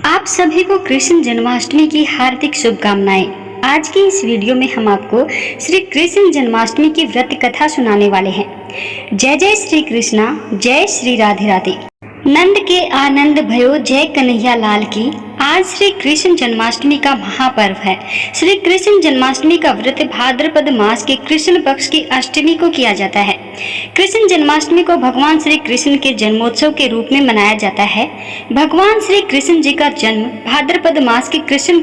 आप सभी को कृष्ण जन्माष्टमी की हार्दिक शुभकामनाएं। आज की इस वीडियो में हम आपको श्री कृष्ण जन्माष्टमी की व्रत कथा सुनाने वाले हैं। जय जय श्री कृष्णा, जय श्री राधे राधे। नंद के आनंद भयो जय कन्हैया लाल की। आज श्री कृष्ण जन्माष्टमी का महापर्व है। श्री कृष्ण जन्माष्टमी का व्रत भाद्रपद मास के कृष्ण पक्ष की अष्टमी को किया जाता है। कृष्ण जन्माष्टमी को भगवान श्री कृष्ण के जन्मोत्सव के रूप में मनाया जाता है। भगवान श्री कृष्ण जी का जन्म भाद्रपद मास के कृष्ण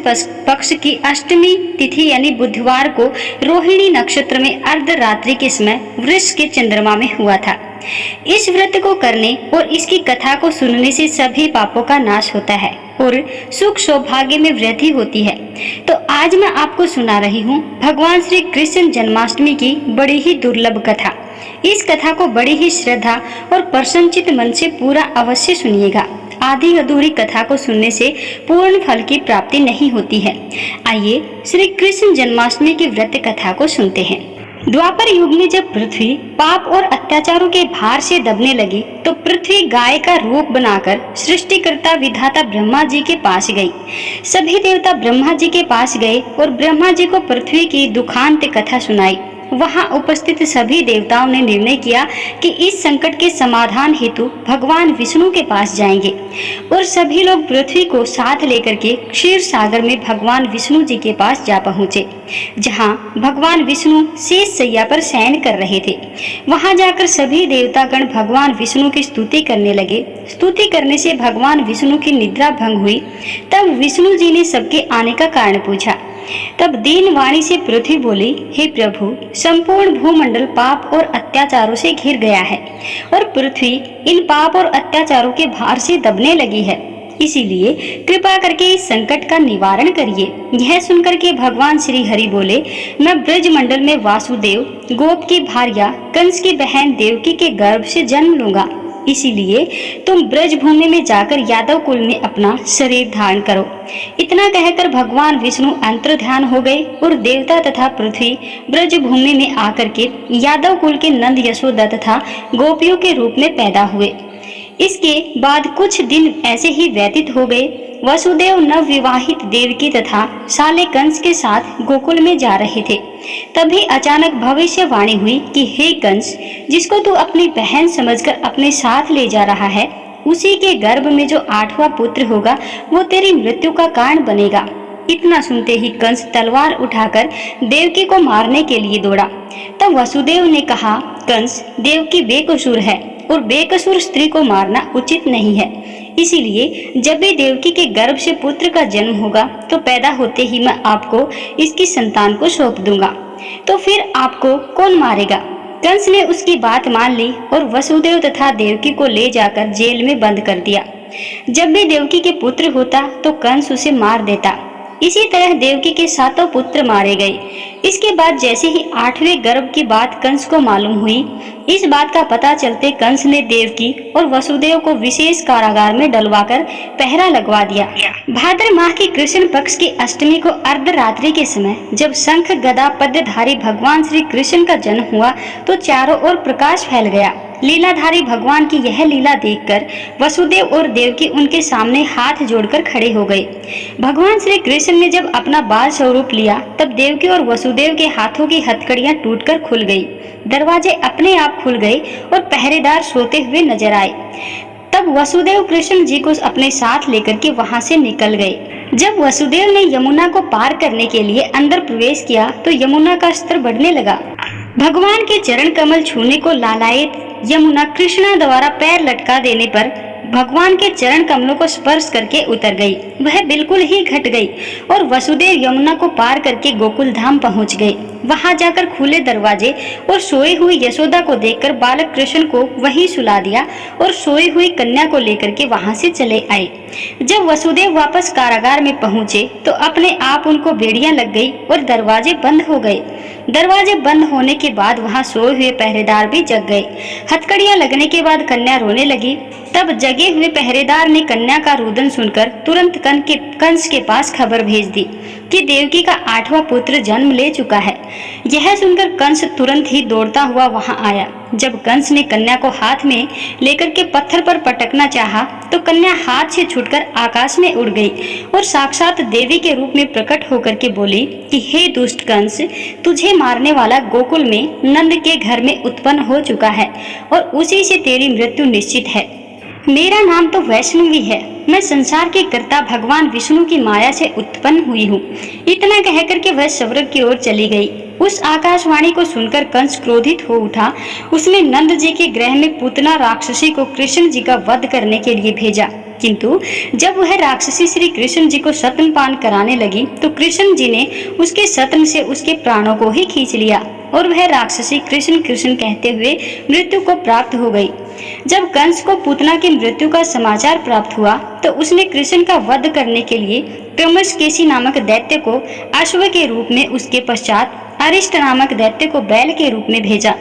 पक्ष की अष्टमी तिथि यानी बुधवार को रोहिणी नक्षत्र में अर्धरात्रि के समय वृष के चंद्रमा में हुआ था। इस व्रत को करने और इसकी कथा को सुनने से सभी पापों का नाश होता है और सुख सौभाग्य में वृद्धि होती है। तो आज मैं आपको सुना रही हूँ भगवान श्री कृष्ण जन्माष्टमी की बड़ी ही दुर्लभ कथा। इस कथा को बड़ी ही श्रद्धा और प्रसन्नचित मन से पूरा अवश्य सुनिएगा। आधी अधूरी कथा को सुनने से पूर्ण फल की प्राप्ति नहीं होती है। आइए श्री कृष्ण जन्माष्टमी की व्रत कथा को सुनते हैं। द्वापर युग में जब पृथ्वी पाप और अत्याचारों के भार से दबने लगी तो पृथ्वी गाय का रूप बनाकर सृष्टिकर्ता विधाता ब्रह्मा जी के पास गई। सभी देवता ब्रह्मा जी के पास गए और ब्रह्मा जी को पृथ्वी की दुखांत कथा सुनाई। वहां उपस्थित सभी देवताओं ने निर्णय किया कि इस संकट के समाधान हेतु भगवान विष्णु के पास जाएंगे और सभी लोग पृथ्वी को साथ लेकर के क्षीर सागर में भगवान विष्णु जी के पास जा पहुंचे, जहां भगवान विष्णु शेष शैया पर शयन कर रहे थे। वहां जाकर सभी देवतागण भगवान विष्णु की स्तुति करने लगे। स्तुति करने से भगवान विष्णु की निद्रा भंग हुई। तब विष्णु जी ने सबके आने का कारण पूछा। तब दीन वाणी से पृथ्वी बोली, हे प्रभु, संपूर्ण भूमंडल पाप और अत्याचारों से घिर गया है और पृथ्वी इन पाप और अत्याचारों के भार से दबने लगी है। इसीलिए कृपा करके इस संकट का निवारण करिए। यह सुनकर के भगवान श्री हरि बोले, मैं ब्रज मंडल में वासुदेव गोप की भार्या कंस की बहन देवकी के गर्भ से जन्म लूंगा। इसीलिए तुम ब्रज भूमि में जाकर यादव कुल में अपना शरीर धारण करो। इतना कहकर भगवान विष्णु अंतर ध्यान हो गए और देवता तथा पृथ्वी ब्रज भूमि में आकर के यादव कुल के नंद यशोदा तथा गोपियों के रूप में पैदा हुए। इसके बाद कुछ दिन ऐसे ही व्यतीत हो गए। वसुदेव नवविवाहित देवकी तथा साले कंस के साथ गोकुल में जा रहे थे। तभी अचानक भविष्यवाणी हुई कि हे कंस, जिसको तू अपनी बहन समझकर अपने साथ ले जा रहा है, उसी के गर्भ में जो 8वां पुत्र होगा वो तेरी मृत्यु का कारण बनेगा। इतना सुनते ही कंस तलवार उठाकर देवकी को मारने के लिए दौड़ा। तब वसुदेव ने कहा, कंस, देवकी बेकसूर है और बेकसूर स्त्री को मारना उचित नहीं है। इसीलिए जब भी देवकी के गर्भ से पुत्र का जन्म होगा तो पैदा होते ही मैं आपको इसकी संतान को सौंप दूंगा। तो फिर आपको कौन मारेगा? कंस ने उसकी बात मान ली और वसुदेव तथा देवकी को ले जाकर जेल में बंद कर दिया। जब भी देवकी के पुत्र होता तो कंस उसे मार देता। इसी तरह देवकी के 7 पुत्र मारे गए। इसके बाद जैसे ही 8वें गर्भ की बात कंस को मालूम हुई, इस बात का पता चलते कंस ने देवकी और वसुदेव को विशेष कारागार में डलवाकर पहरा लगवा दिया। भाद्र माह की कृष्ण पक्ष की अष्टमी को अर्धरात्रि के समय जब शंख गदा पद्मधारी भगवान श्री कृष्ण का जन्म हुआ तो चारों ओर प्रकाश फैल गया। लीलाधारी भगवान की यह लीला देखकर वसुदेव और देवकी उनके सामने हाथ जोड़कर खड़े हो गए। भगवान श्री कृष्ण ने जब अपना बाल स्वरूप लिया तब देवकी और वसुदेव के हाथों की हथकड़ियां टूटकर खुल गई। दरवाजे अपने आप खुल गए और पहरेदार सोते हुए नजर आए। तब वसुदेव कृष्ण जी को अपने साथ लेकर के वहां से निकल गए। जब वसुदेव ने यमुना को पार करने के लिए अंदर प्रवेश किया तो यमुना का स्तर बढ़ने लगा। भगवान के चरण कमल छूने को लालायित यमुना कृष्णा द्वारा पैर लटका देने पर भगवान के चरण कमलों को स्पर्श करके उतर गई। वह बिल्कुल ही घट गई और वसुदेव यमुना को पार करके गोकुल धाम पहुंच गए। वहां जाकर खुले दरवाजे और सोई हुई यशोदा को देखकर बालक कृष्ण को वहीं सुला दिया और सोई हुई कन्या को लेकर के वहां से चले आए। जब वसुदेव वापस कारागार में पहुंचे तो अपने आप उनको बेड़ियां लग गई और दरवाजे बंद हो गए। दरवाजे बंद होने के बाद वहां सोए हुए पहरेदार भी जग गए। हथकड़ियां लगने के बाद कन्या रोने लगी। तब जगे हुए पहरेदार ने कन्या का रुदन सुनकर तुरंत कंस के पास खबर भेज दी कि देवकी का 8वां पुत्र जन्म ले चुका है। यह सुनकर कंस तुरंत ही दौड़ता हुआ वहां आया जब कंस ने कन्या को हाथ में लेकर के पत्थर पर पटकना चाहा तो कन्या हाथ से छूटकर आकाश में उड़ गई और साक्षात देवी के रूप में प्रकट होकर के बोली कि हे दुष्ट कंस, तुझे मारने वाला गोकुल में नंद के घर में उत्पन्न हो चुका है और उसी से तेरी मृत्यु निश्चित है। मेरा नाम तो वैष्णवी है, मैं संसार के कर्ता भगवान विष्णु की माया से उत्पन्न हुई हूँ। इतना कहकर के वह स्वर्ग की ओर चली गई। उस आकाशवाणी को सुनकर कंस क्रोधित हो उठा। उसने नंद जी के गृह में पूतना राक्षसी को कृष्ण जी का वध करने के लिए भेजा, किंतु जब वह राक्षसी श्री कृष्ण जी को सतनपान कराने लगी तो कृष्ण जी ने उसके सतन से उसके प्राणों को ही खींच लिया और वह राक्षसी कृष्ण कृष्ण कहते हुए मृत्यु को प्राप्त हो गई। जब कंस को पूतना की मृत्यु का समाचार प्राप्त हुआ तो उसने कृष्ण का वध करने के लिए क्रमशकेशी नामक दैत्य को अश्व के रूप में, उसके पश्चात अरिष्ट नामक दैत्य को बैल के रूप में भेजा,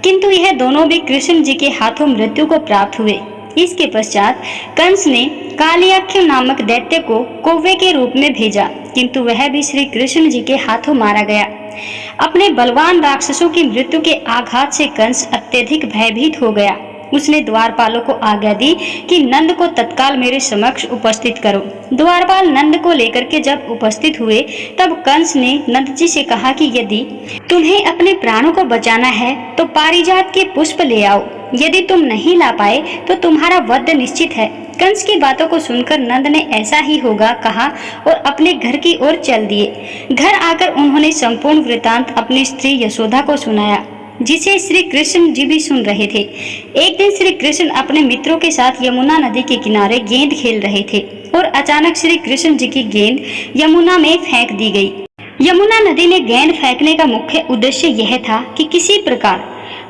किंतु यह दोनों भी कृष्ण जी के हाथों मृत्यु को प्राप्त हुए। इसके पश्चात कंस ने कालियाख्य नामक दैत्य को कौवे के रूप में भेजा, किंतु वह भी श्री कृष्ण जी के हाथों मारा गया। अपने बलवान राक्षसों की मृत्यु के आघात से कंस अत्यधिक भयभीत हो गया। उसने द्वारपालों को आज्ञा दी कि नंद को तत्काल मेरे समक्ष उपस्थित करो। द्वारपाल नंद को लेकर के जब उपस्थित हुए तब कंस ने नंद जी से कहा कि यदि तुम्हें अपने प्राणों को बचाना है तो पारिजात के पुष्प ले आओ, यदि तुम नहीं ला पाए तो तुम्हारा वध निश्चित है। कंस की बातों को सुनकर नंद ने ऐसा ही होगा कहा और अपने घर की ओर चल दिए। घर आकर उन्होंने संपूर्ण वृतांत अपनी स्त्री यशोदा को सुनाया, जिसे श्री कृष्ण जी भी सुन रहे थे। एक दिन श्री कृष्ण अपने मित्रों के साथ यमुना नदी के किनारे गेंद खेल रहे थे और अचानक श्री कृष्ण जी की गेंद यमुना में फेंक दी गई। यमुना नदी में गेंद फेंकने का मुख्य उद्देश्य यह था कि किसी प्रकार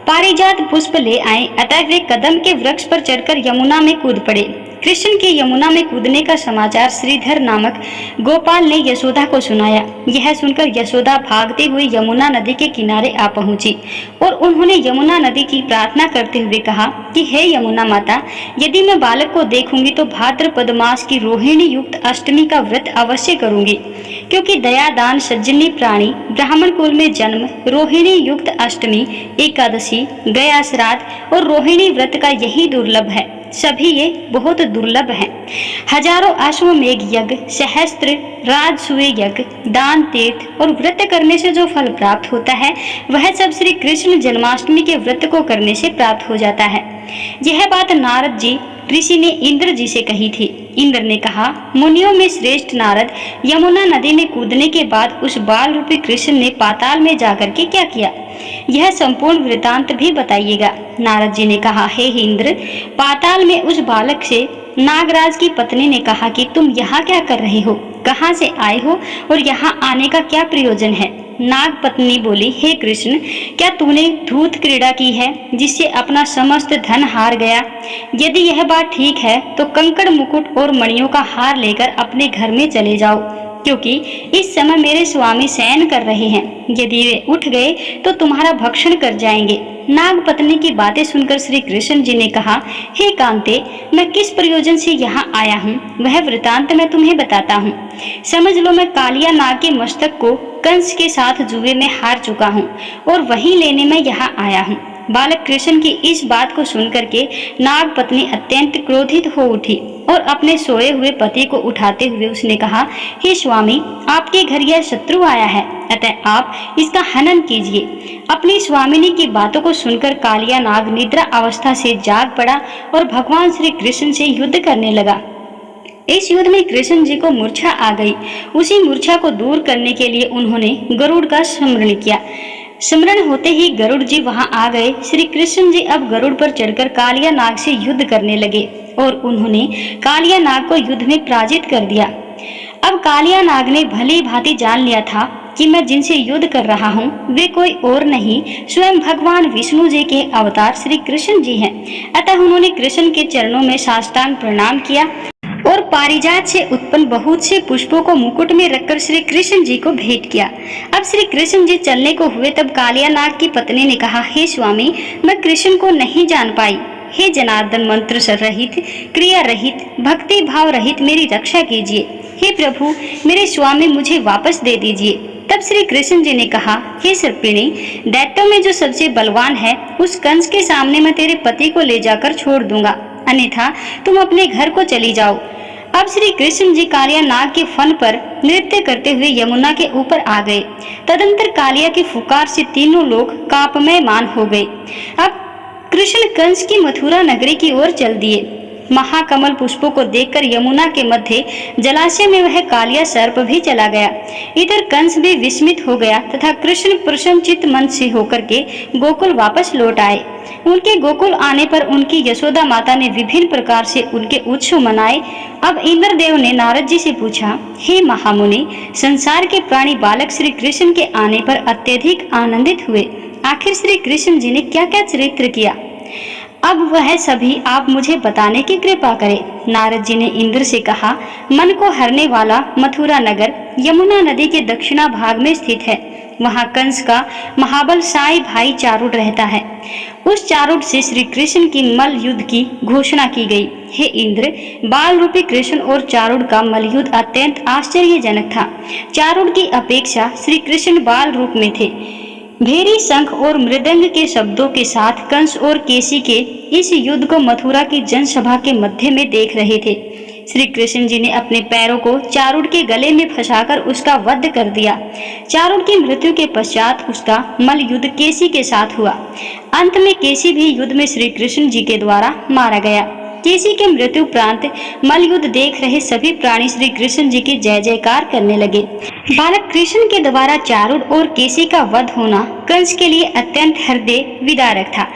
पारिजात पुष्प ले आए, अतः वे कदम के वृक्ष पर चढ़कर यमुना में कूद पड़े। कृष्ण के यमुना में कूदने का समाचार श्रीधर नामक गोपाल ने यशोदा को सुनाया। यह सुनकर यशोदा भागते हुए यमुना नदी के किनारे आ पहुंची और उन्होंने यमुना नदी की प्रार्थना करते हुए कहा कि हे यमुना माता, यदि मैं बालक को देखूंगी तो भाद्रपद मास की रोहिणी युक्त अष्टमी का व्रत अवश्य करूंगी, क्योंकि दया दान सज्जनी प्राणी ब्राह्मण कुल में जन्म, रोहिणी युक्त अष्टमी, एकादशी, गया श्राद्ध और रोहिणी व्रत का यही दुर्लभ है। सभी ये बहुत दुर्लभ हैं। हजारों अश्वमेघ यज्ञ, सहस्त्र राजसूय यज्ञ, दान, तीर्थ और व्रत करने से जो फल प्राप्त होता है वह सब श्री कृष्ण जन्माष्टमी के व्रत को करने से प्राप्त हो जाता है। यह बात नारद जी ऋषि ने इंद्र जी से कही थी। इंद्र ने कहा, मुनियों में श्रेष्ठ नारद, यमुना नदी में कूदने के बाद उस बाल रूपी कृष्ण ने पाताल में जाकर के क्या किया, यह संपूर्ण वृतांत भी बताइएगा। नारद जी ने कहा, हे इंद्र, पाताल में उस बालक से नागराज की पत्नी ने कहा कि तुम यहाँ क्या कर रहे हो, कहाँ से आए हो और यहाँ आने का क्या प्रयोजन है। नाग पत्नी बोली, हे कृष्ण, क्या तूने धूत क्रीड़ा की है जिससे अपना समस्त धन हार गया? यदि यह बात ठीक है तो कंकड़, मुकुट और मणियों का हार लेकर अपने घर में चले जाओ, क्योंकि इस समय मेरे स्वामी शयन कर रहे हैं। यदि वे उठ गए तो तुम्हारा भक्षण कर जाएंगे। नाग पत्नी की बातें सुनकर श्री कृष्ण जी ने कहा, हे कांते, मैं किस प्रयोजन से यहाँ आया हूँ वह वृतांत मैं तुम्हें बताता हूँ। समझ लो, मैं कालिया नाग के मस्तक को कंस के साथ जुए में हार चुका हूँ और वही लेने में यहाँ आया हूँ। बालक कृष्ण की इस बात को सुनकर के नाग पत्नी अत्यंत क्रोधित हो उठी और अपने सोए हुए पति को उठाते हुए उसने कहा, हे स्वामी, आपके घर यह शत्रु आया है, अतः आप इसका हनन कीजिए। अपनी स्वामिनी की बातों को सुनकर कालिया नाग निद्रा अवस्था से जाग पड़ा और भगवान श्री कृष्ण से युद्ध करने लगा। इस युद्ध में कृष्ण जी को मूर्छा आ गई। उसी मूर्छा को दूर करने के लिए उन्होंने गरुड़ का स्मरण किया। स्मरण होते ही गरुड़ जी वहां आ गए। श्री कृष्ण जी अब गरुड़ पर चढ़कर कालिया नाग से युद्ध करने लगे और उन्होंने कालिया नाग को युद्ध में पराजित कर दिया। अब कालिया नाग ने भली भांति जान लिया था कि मैं जिनसे युद्ध कर रहा हूँ वे कोई और नहीं, स्वयं भगवान विष्णु जी के अवतार श्री कृष्ण जी हैं। अतः उन्होंने कृष्ण के चरणों में साष्टांग प्रणाम किया और पारिजात से उत्पन्न बहुत से पुष्पों को मुकुट में रखकर श्री कृष्ण जी को भेंट किया। अब श्री कृष्ण जी चलने को हुए तब कालिया नाग की पत्नी ने कहा, हे स्वामी, मैं कृष्ण को नहीं जान पाई। हे जनार्दन, मंत्र रहित, क्रिया रहित, भक्ति भाव रहित मेरी रक्षा कीजिए। हे प्रभु, मेरे स्वामी मुझे वापस दे दीजिए। तब तब श्री कृष्ण जी ने कहा, हे सर्पिणी, दैत्यों में जो सबसे बलवान है उस कंस के सामने मैं तेरे पति को ले जाकर छोड़ दूंगा, अन्यथा तुम अपने घर को चली जाओ। अब श्री कृष्ण जी कालिया नाग के फन पर नृत्य करते हुए यमुना के ऊपर आ गए। तदंतर कालिया की फुकार से तीनों लोग कांपमयमान हो गए। अब कृष्ण कंस की मथुरा नगरी की ओर चल दिए। महाकमल पुष्पों को देखकर यमुना के मध्य जलाशय में वह कालिया सर्प भी चला गया। इधर कंस भी विस्मित हो गया तथा कृष्ण प्रसन्नचित्त मन से होकर के गोकुल वापस लौट आए। उनके गोकुल आने पर उनकी यशोदा माता ने विभिन्न प्रकार से उनके उत्सव मनाए। अब इंद्रदेव ने नारद जी से पूछा, हे महामुनि, संसार के प्राणी बालक श्री कृष्ण के आने पर अत्यधिक आनंदित हुए। आखिर श्री कृष्ण जी ने क्या क्या चरित्र किया, अब वह सभी आप मुझे बताने की कृपा करें। नारद जी ने इंद्र से कहा, मन को हरने वाला मथुरा नगर यमुना नदी के दक्षिणा भाग में स्थित है। वहाँ कंस का महाबलशाली भाई चारुड रहता है। उस चारुड से श्री कृष्ण की मल युद्ध की घोषणा की गई। हे इंद्र, बाल रूपी कृष्ण और चारुड का मल युद्ध अत्यंत आश्चर्यजनक था। चारुड की अपेक्षा श्री कृष्ण बाल रूप में थे। भेरी शंख और मृदंग के शब्दों के साथ कंस और केसी के इस युद्ध को मथुरा की जनसभा के मध्य में देख रहे थे। श्री कृष्ण जी ने अपने पैरों को चारुड के गले में फंसाकर उसका वध कर दिया। चारुड की मृत्यु के पश्चात उसका मल युद्ध केसी के साथ हुआ। अंत में केसी भी युद्ध में श्री कृष्ण जी के द्वारा मारा गया। केसी के मृत्यु उपरांत मल युद्ध देख रहे सभी प्राणी श्री कृष्ण जी की जय जयकार करने लगे। बालक कृष्ण के द्वारा चारुड और केसी का वध होना कंस के लिए अत्यंत हृदय विदारक था।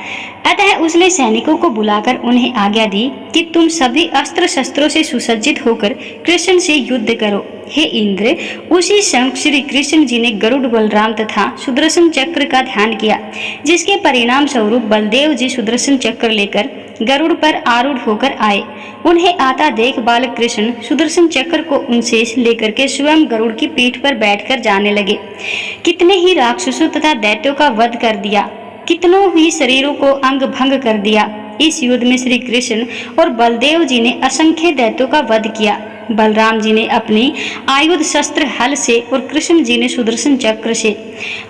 अतः उसने सैनिकों को बुलाकर उन्हें आज्ञा दी कि तुम सभी अस्त्र शस्त्रों से सुसज्जित होकर कृष्ण से युद्ध करो। हे इंद्र, उसी समय श्री कृष्ण जी ने गरुड़, बलराम तथा सुदर्शन चक्र का ध्यान किया, जिसके परिणाम स्वरूप बलदेव जी सुदर्शन चक्र लेकर गरुड़ पर आरूढ़ होकर आए। उन्हें आता देख बालक कृष्ण सुदर्शन चक्र को उनसे लेकर के स्वयं गरुड़ की पीठ पर बैठकर जाने लगे। कितने ही राक्षसों तथा दैत्यों का वध कर दिया, कितनों ही शरीरों को अंग भंग कर दिया। इस युद्ध में श्री कृष्ण और बलदेव जी ने असंख्य दैत्यों का वध किया। बलराम जी ने अपनी आयुध शस्त्र हल से और कृष्ण जी ने सुदर्शन चक्र से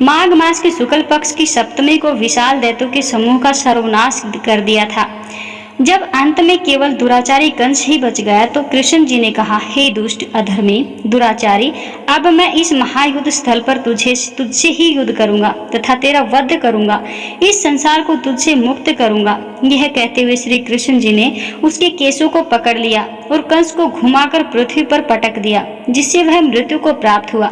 माघ मास के शुक्ल पक्ष की सप्तमी को विशाल दैत्यों के समूह का सर्वनाश कर दिया था। जब अंत में केवल दुराचारी कंस ही बच गया तो कृष्ण जी ने कहा, हे दुष्ट, अधर्मी, दुराचारी, अब मैं इस महायुद्ध स्थल पर तुझसे ही युद्ध करूंगा तथा तेरा वध करूंगा। इस संसार को तुझसे मुक्त करूंगा। यह कहते हुए श्री कृष्ण जी ने उसके केसों को पकड़ लिया और कंस को घुमाकर पृथ्वी पर पटक दिया, जिससे वह मृत्यु को प्राप्त हुआ।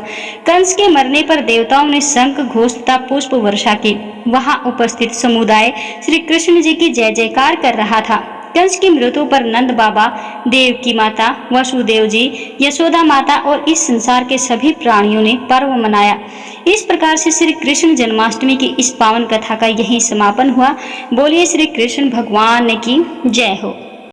कंस के मरने पर देवताओं ने शंख, घोष तथा पुष्प वर्षा की। वहां उपस्थित समुदाय श्री कृष्ण जी की जय जयकार कर रहा था। कंस की मृत्यु पर नंद बाबा, देव की माता, वसुदेव जी, यशोदा माता और इस संसार के सभी प्राणियों ने पर्व मनाया। इस प्रकार से श्री कृष्ण जन्माष्टमी की इस पावन कथा का यही समापन हुआ। बोलिए श्री कृष्ण भगवान की जय हो।